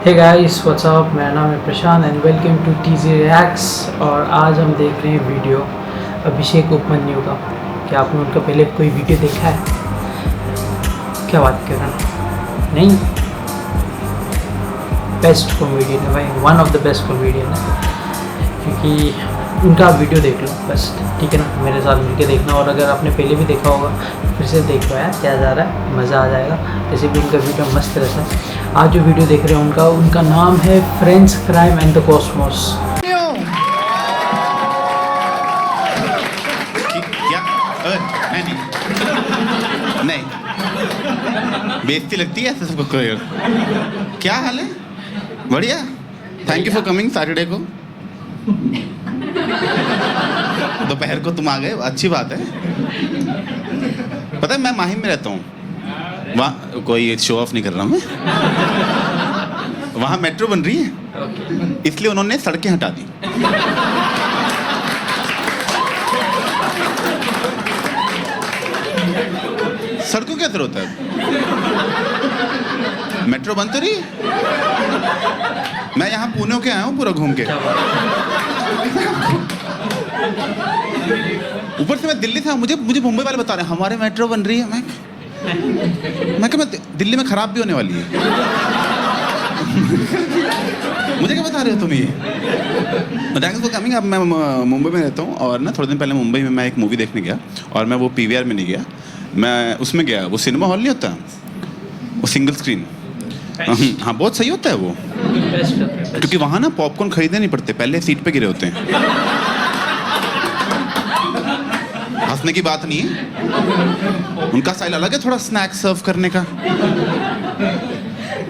Hey guys what's up, मेरा नाम है Prashant and welcome to TG Reacts. और आज हम देख रहे हैं वीडियो अभिषेक उपमन्यु का। क्या आपने उनका पहले कोई वीडियो देखा है? क्या बात कर रहे हैं? नहीं, बेस्ट कॉमेडियन है भाई, one of the best comedian है। क्योंकि उनका वीडियो देख लो बस, ठीक है ना, मेरे साथ मिलके देखना। और अगर आपने पहले भी देखा होगा फिर से देख लो यार, क्या जा रहा है, मज़ा आ जाएगा। ऐसे भी उनका वीडियो मस्त रहता है। आज जो वीडियो देख रहे हैं उनका नाम है friends, crime and the Cosmos. क्या? नहीं बेइज्जती लगती है ऐसे सबको करो। क्या हाल है? बढ़िया, thank you for coming Saturday को। दोपहर को तुम आ गए, अच्छी बात है। पता है मैं माहिम में रहता हूँ, वहाँ कोई शो ऑफ नहीं कर रहा मैं। वहाँ मेट्रो बन रही है, इसलिए उन्होंने सड़कें हटा दी। सड़कों क्या जरूरत है? मेट्रो बंद तो रही है। मैं यहाँ पुणे के आया हूँ पूरा घूम के। ऊपर से मैं दिल्ली था, मुझे मुंबई वाले बता रहे हैं हमारे मेट्रो बन रही है। मैं दिल्ली में खराब भी होने वाली है। मुझे क्या बता रहे हो तुम ये? Thanks for coming. अब मैं मुंबई में रहता हूँ और ना थोड़े दिन पहले मुंबई में मैं एक मूवी देखने गया, और मैं वो पीवीआर में नहीं गया, मैं उसमें गया। वो सिनेमा हॉल नहीं होता, वो सिंगल स्क्रीन। हाँ बहुत सही होता है वो, क्योंकि वहाँ ना पॉपकॉर्न खरीदने नहीं पड़ते, पहले सीट पे गिरे होते हैं। हंसने की बात नहीं है, उनका स्टाइल अलग है थोड़ा स्नैक्स सर्व करने का।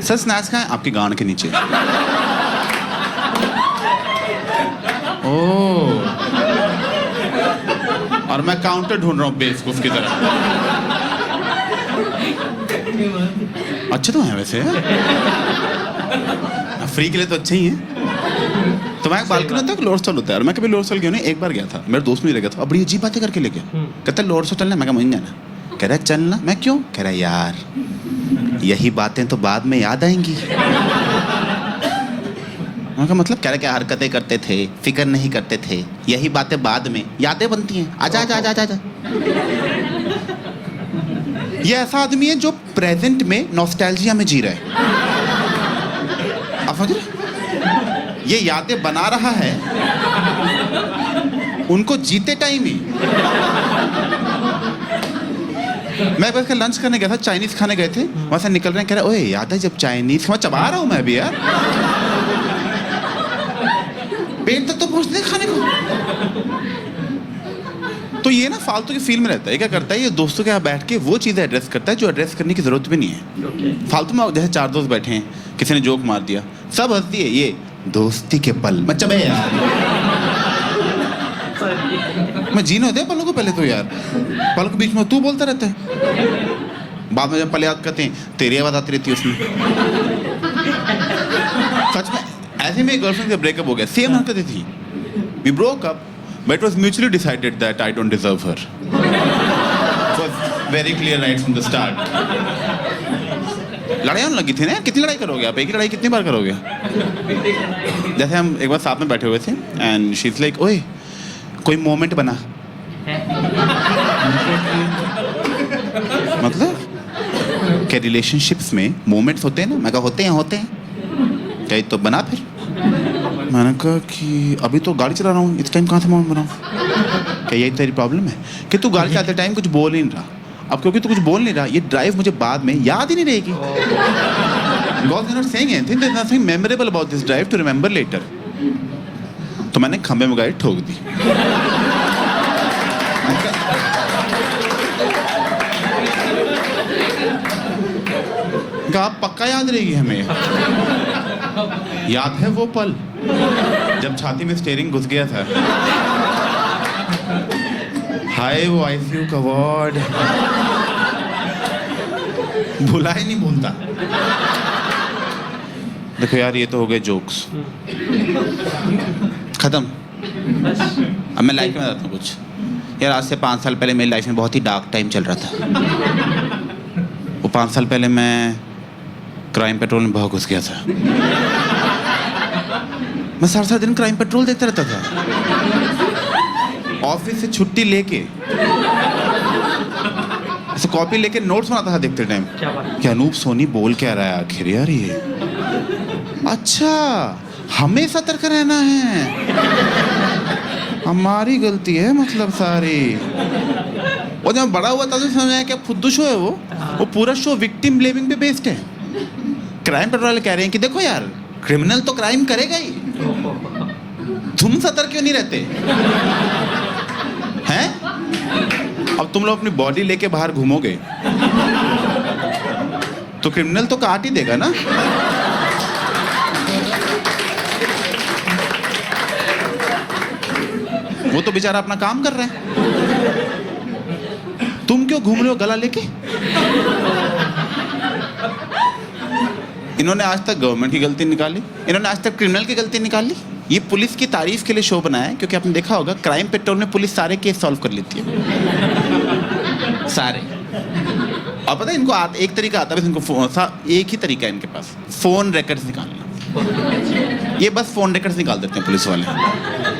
सर स्नैक्स कहाँ है? आपकी गांड के नीचे। ओह, और मैं काउंटर ढूंढ रहा हूँ बेवकूफ की तरह। अच्छे तो हैं वैसे, फ्री के लिए तो अच्छे ही हैं। तो मैं बालकनी होता है, लोअर स्टॉल होता है, और मैं कभी लोअर स्टॉल गया नहीं। एक बार गया था, मेरे दोस्त मुझे ले गया था, अब बड़ी अजीब बातें करके ले गया। कहता है लोअर स्टॉल चलना, मैं कहा मुझे जाना। कह रहा है चलना, मैं क्यों? कह रहा है यार यही बातें तो बाद में याद आएंगी। मैं कहा मतलब? कह रहा क्या हरकतें करते थे, फिक्र नहीं करते थे, यही बातें बाद में यादें बनती हैं। आजा आजा आजा आजा। ये ऐसा आदमी है जो प्रेजेंट में नॉस्टैल्जिया में जी रहा है। आप समझ रहे? ये यादें बना रहा है उनको जीते टाइम ही। मैं बस लंच करने गया था, चाइनीज खाने गए थे, वहां से निकल रहे हैं, कह रहे ओए याद है जब चाइनीज मैं चबा रहा हूं मैं भी यार, पेट तक तो पहुंचते खाने को। तो ये ना फालतू की फील में रहता है। क्या करता है ये? दोस्तों के यहाँ बैठ के वो चीज़ें एड्रेस करता है जो एड्रेस करने की जरूरत भी नहीं है। फालतू में जैसे चार दोस्त बैठे हैं, किसी ने जोक मार दिया, सब हंसती है, ये दोस्ती के पल। मैं चबे यार, मैं जीने होते हैं पलों को पहले तो यार, पल के बीच में तू बोलता रहता है, बाद में जब पल याद करते हैं तेरी आवाज आती रहती है उसमें। सच में ऐसे में गर्लफ्रेंड से ब्रेकअप हो गया, सेम हरकतें थी। We broke up but it was mutually decided that I don't deserve her. It was very clear right from the start. लड़ाई होने लगी थी ना, कितनी लड़ाई करोगे आप? एक ही लड़ाई कितनी बार करोगे? जैसे हम एक बार साथ में बैठे हुए थे एंड शी इज लाइक ओए कोई मोमेंट बना। मतलब क्या रिलेशनशिप्स में मोमेंट्स होते हैं ना? मैं कहा होते हैं क्या तो बना फिर। मैंने कहा कि अभी तो गाड़ी चला रहा हूँ, इस टाइम कहाँ से मोमेंट बनाऊँ? क्या यही तेरी प्रॉब्लम है कि तू गाड़ी चलाते टाइम कुछ बोल ही नहीं रहा? अब क्योंकि तू कुछ बोल नहीं रहा, ये ड्राइव मुझे बाद में याद ही नहीं रहेगी। God is not saying anything, there is nothing memorable about this drive to remember later. तो मैंने खंबे में गाड़ी ठोक दी। कहा पक्का याद रहेगी हमें। याद है वो पल जब छाती में स्टीयरिंग घुस गया था। हाय वो आईसीयू का वार्ड, भुला ही नहीं भूलता। देखो यार ये तो हो गए जोक्स, खत्म। अब मैं लाइफ में बताता हूँ कुछ। यार आज से 5 साल पहले मेरी लाइफ में बहुत ही डार्क टाइम चल रहा था। वो 5 साल पहले मैं क्राइम पेट्रोल में बहुत घुस गया था। मैं सारा दिन क्राइम पेट्रोल देखता रहता था। ऑफिस से छुट्टी लेके ऐसे कॉपी लेके नोट्स बनाता था देखते टाइम। क्या बात। कि अनूप सोनी बोल क्या रहा है आखिर यार ये। अच्छा, हमें सतर्क रहना है, हमारी गलती है मतलब सारी। और जब बड़ा हुआ था तो समझ आया क्या फुद्दू शो है वो पूरा शो विक्टिम ब्लेमिंग पे बेस्ड है। क्राइम पेट्रोल वाले कह रहे हैं कि देखो यार, क्रिमिनल तो क्राइम करेगा ही, तुम सतर्क क्यों नहीं रहते हैं? अब तुम लोग अपनी बॉडी लेके बाहर घूमोगे तो क्रिमिनल तो काट ही देगा ना। वो तो बेचारा अपना काम कर रहा है, तुम क्यों घूम रहे हो गला लेके? इन्होंने आज तक गवर्नमेंट की गलती निकाली, इन्होंने आज तक क्रिमिनल की गलती निकाली। ये पुलिस की तारीफ के लिए शो बनाया है, क्योंकि आपने देखा होगा क्राइम पेट्रोल में पुलिस सारे केस सॉल्व कर लेती है, सारे। अब पता है इनको एक तरीका आता है, बस इनको एक ही तरीका है इनके पास, फोन रिकॉर्ड्स निकालना। ये बस फोन रिकॉर्ड्स निकाल देते हैं पुलिस वाले।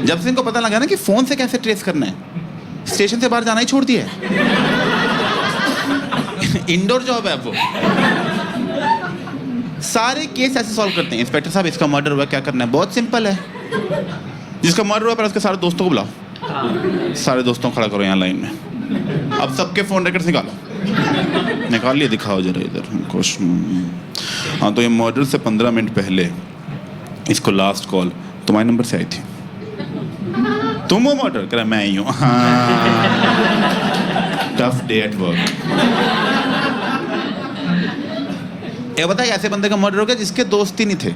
जब से इनको पता लगा ना कि फोन से कैसे ट्रेस करना है, स्टेशन से बाहर जाना ही छोड़ दिया है। इंडोर जॉब है वो। सारे केस ऐसे सॉल्व करते हैं। इंस्पेक्टर साहब, इसका मर्डर हुआ, क्या करना है? बहुत सिंपल है, जिसका मर्डर हुआ पहले उसके सारे दोस्तों को बुलाओ, सारे दोस्तों को खड़ा करो यहाँ लाइन में। अब सबके फोन रिकॉर्ड्स निकालो, निकाल लिए, दिखाओ जरा इधर कुछ। हाँ, तो ये मर्डर से 15 मिनट पहले इसको लास्ट कॉल तुम्हारे नंबर से आई थी। तुम वो मर्डर करा? मैं ही हूँ। Tough day at work. ये बता, ऐसे बंदे का मर्डर हो गया जिसके दोस्त ही नहीं थे।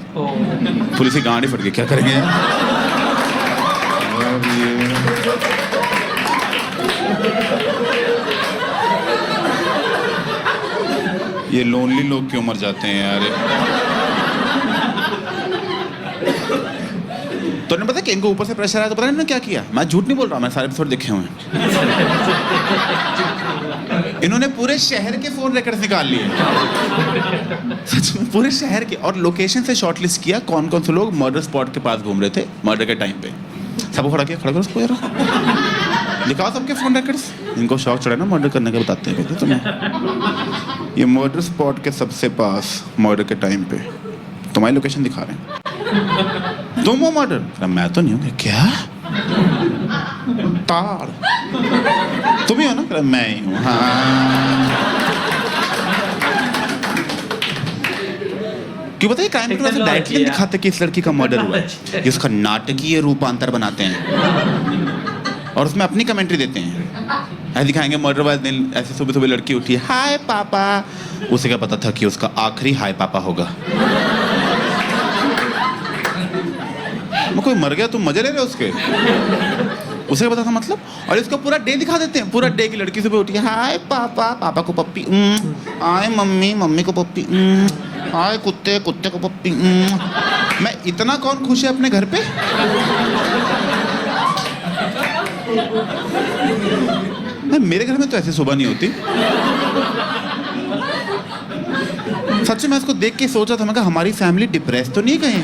पुलिस की गांड ही फट गई, क्या करेंगे? ये लोनली लोग क्यों मर जाते हैं यार? तो ने पता कि इनको ऊपर से प्रेशर आया, तो पता नहीं इन्होंने क्या किया। मैं झूठ नहीं बोल रहा, मैं सारे एपिसोड देखे हुए हैं। इन्होंने पूरे शहर के फोन रिकॉर्ड्स निकाल लिए, सच में पूरे शहर के, और लोकेशन से शॉर्टलिस्ट किया कौन कौन से लोग मर्डर स्पॉट के पास घूम रहे थे मर्डर के टाइम पे। सबको खड़ा किया, खड़ा करो उसको यार, दिखाओ सबके फोन रिकॉर्ड्स। इनको शौक चढ़ा ना मर्डर करने का, बताते हैं तुम्हें। ये मर्डर स्पॉट के सबसे पास मर्डर के टाइम पे तुम्हारी लोकेशन दिखा रहे हैं। तुम वो मर्डर? मैं तो नहीं हूँ। क्या तार? तुम ही हो ना? मैं ही हूँ। हाँ, क्यों बताइए? क्राइम पेट्रोल से डायरेक्टली दिखाते कि इस लड़की का मर्डर हुआ है, ये उसका नाटकीय रूपांतर बनाते हैं और उसमें अपनी कमेंट्री देते हैं। ऐसे दिखाएंगे मर्डर वाले दिन, ऐसे सुबह सुबह लड़की उठी, हाय पापा। उसे क्या पता था कि उसका आखिरी हाय पापा होगा। कोई मर गया, तुम मजे ले रहे हो उसके, उसे क्या पता था मतलब। और इसको पूरा डे दिखा देते हैं, पूरा डे की लड़की सुबह उठी, हाय पापा, पापा को पप्पी, हाय मम्मी, मम्मी को पप्पी, हाय कुत्ते, कुत्ते को पप्पी। मैं इतना कौन खुश है अपने घर पे? मेरे घर में तो ऐसी सुबह नहीं होती। सच में मैं इसको देख के सोचा था, मैं कहा हमारी फैमिली डिप्रेस तो नहीं कहीं?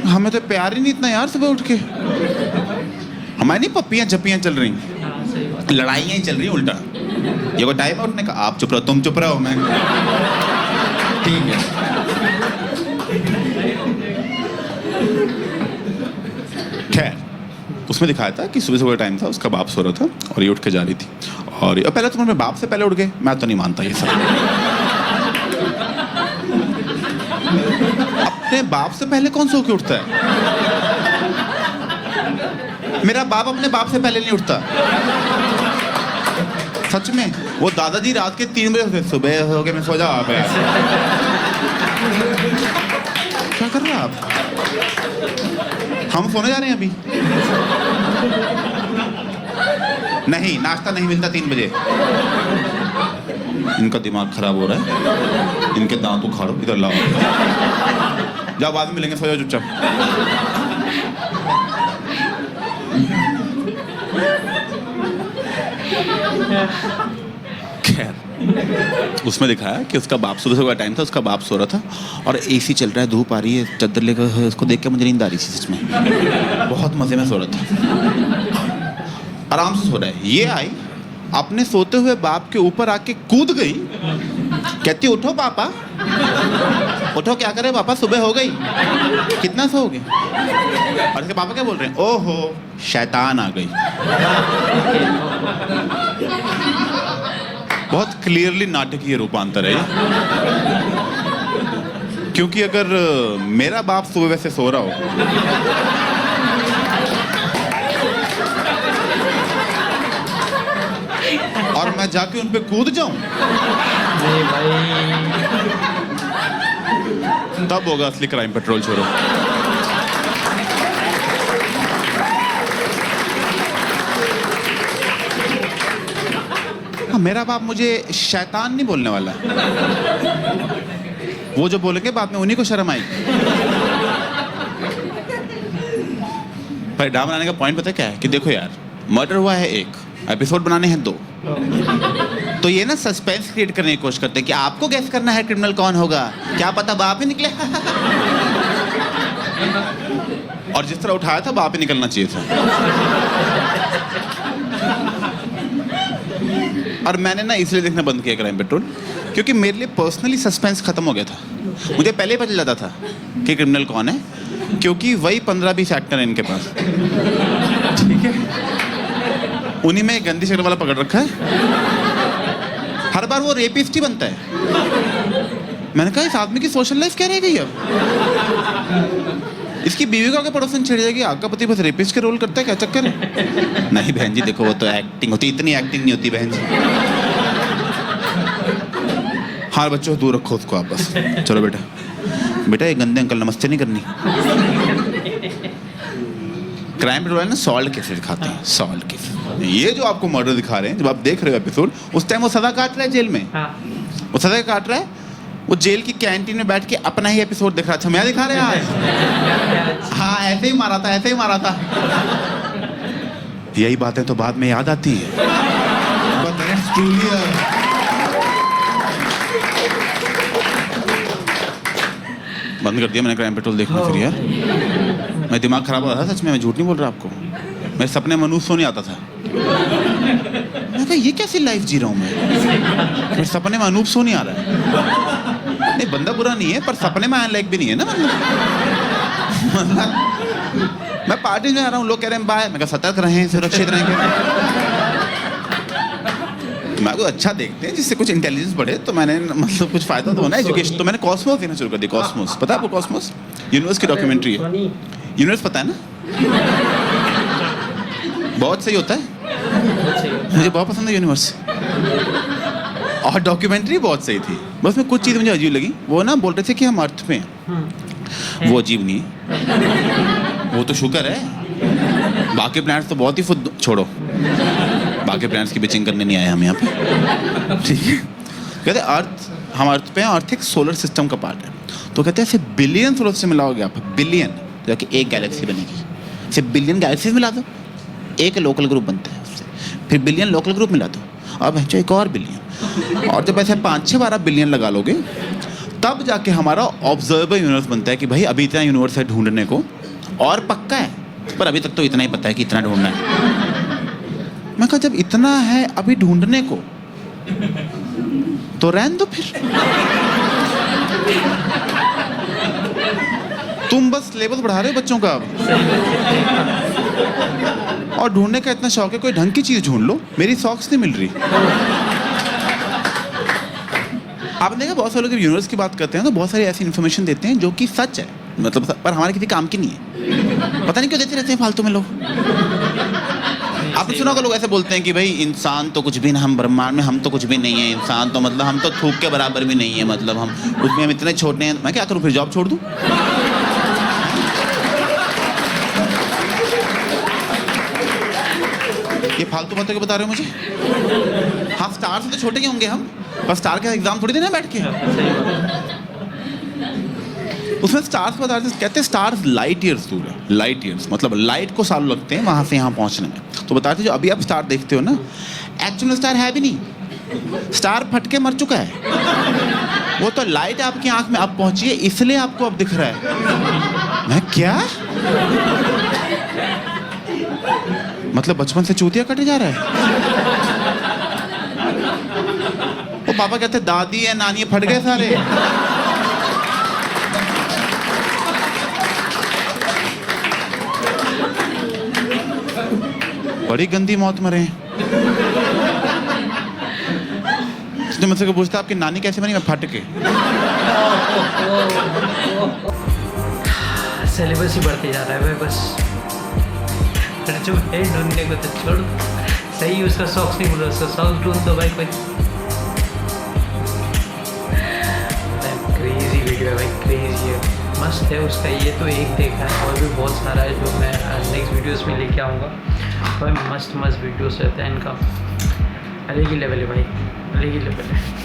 हमें तो प्यार ही नहीं इतना यार सुबह उठ के। हमारी नहीं पप्पियां झप्पियां चल रही, लड़ाइयां ही चल रही उल्टा। ये को टाइम उठने का, आप चुप रहो, तुम चुप रहो, मैं ठीक है। खैर, उसमें दिखाया था कि सुबह सुबह टाइम था, उसका बाप सो रहा था और ये उठ के जा रही थी। और ये पहले तुम अपने बाप से पहले उठ गए, मैं तो नहीं मानता ये सब। अपने बाप से पहले कौन सो के उठता है? मेरा बाप अपने बाप से पहले नहीं उठता, सच में। वो दादाजी रात के 3 बजे सुबह हो गए, मैं सो जाओ आप। क्या कर रहे हैं आप? हम सोने जा रहे हैं अभी। नहीं, नाश्ता नहीं मिलता 3 बजे। इनका दिमाग खराब हो रहा है, इनके दांत उखाड़ो, इधर लाओ, जाओ, बाद में मिलेंगे, सो जाओ चुपचाप। खैर, उसमें दिखाया कि उसका बाप सुबह का टाइम था, उसका बाप सो रहा था और एसी चल रहा है, धूप आ रही है, चादर लेकर, उसको देख के मुझे नींद आ रही थी सच में। बहुत मजे में सो रहा था, आराम से सो रहा है। ये आई अपने सोते हुए बाप के ऊपर आके कूद गई, कहती उठो पापा, उठो, क्या करे पापा, सुबह हो गई, कितना सोओगे? और उसके पापा क्या बोल रहे हैं, ओहो शैतान आ गई। बहुत क्लियरली नाटकीय रूपांतर है ये। क्योंकि अगर मेरा बाप सुबह वैसे सो रहा हो और मैं जाके उन पे कूद जाऊं, तब होगा असली क्राइम पेट्रोल शुरू। मेरा बाप मुझे शैतान नहीं बोलने वाला, वो जो बोलेंगे बाद में उन्हीं को शर्म आएगी। परिणाम बनाने का पॉइंट पता है क्या है कि देखो यार, मर्डर हुआ है 1, एपिसोड बनाने हैं 2, तो ये ना सस्पेंस क्रिएट करने की कोशिश करते हैं कि आपको गैस करना है क्रिमिनल कौन होगा, क्या पता बाप ही निकले। और जिस तरह उठाया था बाप ही निकलना चाहिए था। और मैंने ना इसलिए देखना बंद किया क्राइम पेट्रोल, क्योंकि मेरे लिए पर्सनली सस्पेंस खत्म हो गया था। मुझे पहले ही पता चल जाता था कि क्रिमिनल कौन है, क्योंकि वही 15-20 एक्टर हैं इनके पास, ठीक है, उन्हीं में एक गंदी शक्ल वाला पकड़ रखा है, हर बार वो रेपिस्ट ही बनता है। मैंने कहा इस आदमी की सोशल लाइफ क्या रह गई अब, इसकी बीवी को आगे पड़ोसन छिड़ जाएगी, आपका पति बस रेपिस्ट के रोल करता है, क्या चक्कर है? नहीं बहन जी देखो, वो तो एक्टिंग होती, इतनी एक्टिंग नहीं होती बहन जी। हाँ बच्चों दूर रखो उसको आप बस, चलो बेटा, बेटा ये गंदे अंकल नमस्ते नहीं करनी। क्राइम पेट्रोल ना सॉल्ट केसेस दिखाते हैं, सॉल्ट केसेस। ये जो आपको मर्डर दिखा रहे हैं, जब आप देख रहे हो एपिसोड, उस टाइम वो सजा काट रहा है जेल में, वो सजा काट रहा है, वो जेल की कैंटीन में बैठ के अपना ही एपिसोड दिख रहा था। मैं दिखा रहे हैं आज, हाँ ऐसे ही मारा था, ऐसे ही मारा था। यही बातें तो बाद में याद आती है। बंद कर दिया मैंने क्राइम पेट्रोल देखना फिर यार। मैं दिमाग खराब हो रहा था सच में, मैं झूठ नहीं बोल रहा आपको। मेरे सपने में अनूप सो नहीं आता था। मैं कहा ये कैसी लाइफ जी रहा हूँ मैं, मेरे सपने में अनूप सो नहीं आ रहा है। नहीं बंदा बुरा नहीं है, पर सपने में आने लायक भी नहीं है ना, मतलब मैं पार्टी में आ रहा हूँ, लोग कह रहे हैं बाय, मैं कहा सतर्क रहें, सुरक्षित रहेंगे। मैं को अच्छा देखते हैं जिससे कुछ इंटेलिजेंस बढ़े, तो मैंने मतलब कुछ फायदा तो होना है एजुकेशन, तो मैंने कॉस्मोस देना शुरू कर दिया। कॉस्मोस पता है आपको? कॉस्मोस यूनिवर्स की डॉक्यूमेंट्री है। यूनिवर्स पता है ना, बहुत सही होता है, मुझे बहुत पसंद है यूनिवर्स। और डॉक्यूमेंट्री बहुत सही थी, बस में कुछ चीज़ मुझे अजीब लगी। वो ना बोल रहे थे कि हम अर्थ पे हैं, वो अजीब नहीं है, वो तो शुक्र है, बाकी प्लैनेट्स तो बहुत ही खुद छोड़ो, बाकी प्लैनेट्स की बिचिंग करने नहीं आए हम यहाँ पे, ठीक है। कहते हैं अर्थ, हम अर्थ पे हैं, अर्थ एक सोलर सिस्टम का पार्ट है। तो कहते हैं ऐसे बिलियन सोलर सिस्टम मिलाओगे आप, बिलियन, जाके एक गैलेक्सी बनेगी। ऐसे बिलियन गैलेक्सीज मिला दो, एक लोकल ग्रुप बनता है उससे, फिर बिलियन लोकल ग्रुप मिला दो, अब है एक और बिलियन, और जब ऐसे 5-6-12 बिलियन लगा लोगे, तब जाके हमारा ऑब्जर्वेबल यूनिवर्स बनता है कि भाई अभी इतना यूनिवर्स है ढूंढने को, और पक्का है, पर अभी तक तो इतना ही पता है कि इतना ढूंढना है। मैं कहा जब इतना है अभी ढूंढने को, तो रहने दो फिर, तुम बस लेवल बढ़ा रहे हो बच्चों का अब, और ढूंढने का इतना शौक है, कोई ढंग की चीज ढूंढ लो। मेरी सॉक्स नहीं मिल रही। आपने देखा बहुत सारे लोग जब यूनिवर्स की बात करते हैं तो बहुत सारी ऐसी इन्फॉर्मेशन देते हैं जो कि सच है, मतलब पर हमारे किसी काम की नहीं है। पता नहीं क्यों देते रहते हैं फालतू में लोग। आपने सुना होगा लोग ऐसे बोलते हैं कि भाई इंसान तो कुछ भी ना, हम ब्रह्मांड में हम तो कुछ भी नहीं है, इंसान तो मतलब हम तो थूक के बराबर भी नहीं है, मतलब हम उसमें हम इतने छोटे हैं। मैं क्या करूँ फिर, जॉब छोड़ दूँ? ये फालतू बातें क्यों बता रहे हो मुझे? हाँ स्टार से तो छोटे ही होंगे हम, पर स्टार का एग्जाम थोड़ी देना बैठ के। उसमें स्टार्स बता रहे थे, कहते हैं स्टार्स लाइट ईयर्स दूर है, लाइट ईयर्स मतलब लाइट को सालों लगते हैं वहाँ से यहाँ पहुँचने में। तो बता रहे थे जो अभी आप स्टार देखते हो ना, एक्चुअल स्टार है भी नहीं, स्टार फट के मर चुका है। वो तो लाइट आपकी आंख में अब पहुंची है, इसलिए आपको अब दिख रहा है। मैं क्या मतलब बचपन से चूतिया कटे जा रहा है। वो पापा कहते दादी है नानी फट गए सारे। बड़ी गंदी मौत मरे हैं। तो मुझसे को पूछता आपकी नानी कैसे बनी? मैं फट के। सिलेबस ही बढ़ते जा रहा है भाई, बस जो है ढूंढने को तो छोड़। सही उसका शौक नहीं बोला, उसका शौक ढूंढ दो भाई कोई। क्रेजी वीडियो है भाई, क्रेजी है, मस्त है उसका। ये तो एक देखा है, और भी बहुत सारा है जो मैं नेक्स्ट वीडियोस में लेके आऊँगा भाई। मस्त मस्त वीडियोस रहता है इनका, अलग ही लेवल है भाई, अलग ही लेवल है।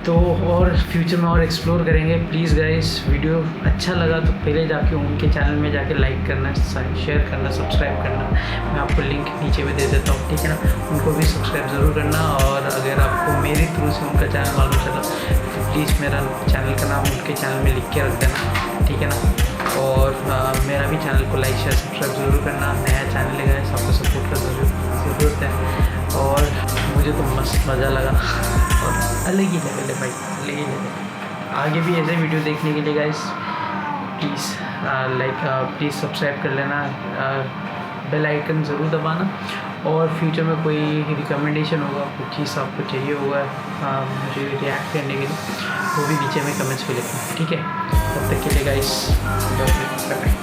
तो और फ्यूचर में और एक्सप्लोर करेंगे। प्लीज़ गाइस, वीडियो अच्छा लगा तो पहले जाके उनके चैनल में जाके लाइक करना, शेयर करना, सब्सक्राइब करना। मैं आपको लिंक नीचे में दे देता हूँ, ठीक है ना। उनको भी सब्सक्राइब ज़रूर करना। और अगर आपको मेरे थ्रू से उनका चैनल मालूम चला तो प्लीज़ मेरा चैनल का नाम उनके चैनल में लिख के रख देना, ठीक है ना। और मेरा भी चैनल को लाइक शेयर सब्सक्राइब ज़रूर करना। नया चैनल है, सबको सपोर्ट का ज़रूरत है। और मुझे तो मस्त मज़ा लगा, और अलग ही लेवल है भाई, अलग ही लेवल। आगे भी ऐसे वीडियो देखने के लिए गाइस प्लीज़ प्लीज़ सब्सक्राइब कर लेना, बेल आइकन ज़रूर दबाना। और फ्यूचर में कोई रिकमेंडेशन होगा, कुछ चीज़ आपको चाहिए होगा मुझे रिएक्ट करने के लिए, वो भी नीचे में कमेंट्स में लिखना, ठीक है। तब तक के लिए गाइस बाय बाय।